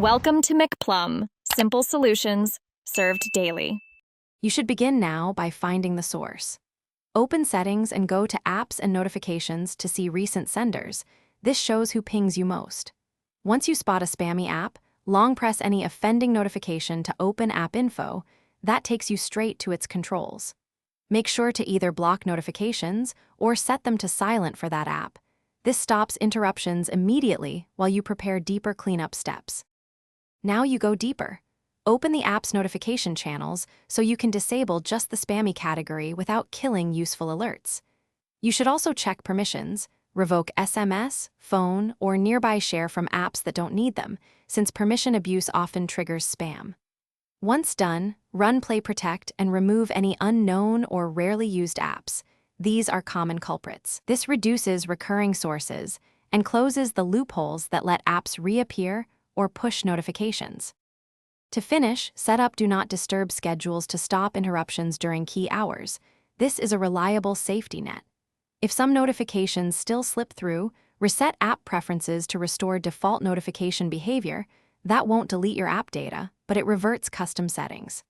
Welcome to McPlum, simple solutions served daily. You should begin now by finding the source. Open Settings and go to Apps and Notifications to see recent senders. This shows who pings you most. Once you spot a spammy app, long press any offending notification to open App Info. That takes you straight to its controls. Make sure to either block notifications or set them to silent for that app. This stops interruptions immediately while you prepare deeper cleanup steps. Now you go deeper. Open the app's notification channels so you can disable just the spammy category without killing useful alerts. You should also check permissions, revoke SMS, phone, or nearby share from apps that don't need them, since permission abuse often triggers spam. Once done, run Play Protect and remove any unknown or rarely used apps. These are common culprits. This reduces recurring sources and closes the loopholes that let apps reappear or push notifications. To finish, set up Do Not Disturb schedules to stop interruptions during key hours. This is a reliable safety net. If some notifications still slip through, reset app preferences to restore default notification behavior. That won't delete your app data, but it reverts custom settings.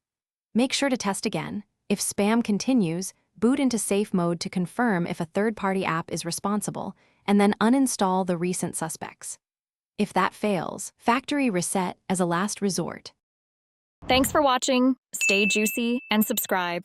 Make sure to test again. If spam continues, boot into safe mode to confirm if a third-party app is responsible, and then uninstall the recent suspects. If that fails, factory reset as a last resort. Thanks for watching. Stay juicy and subscribe.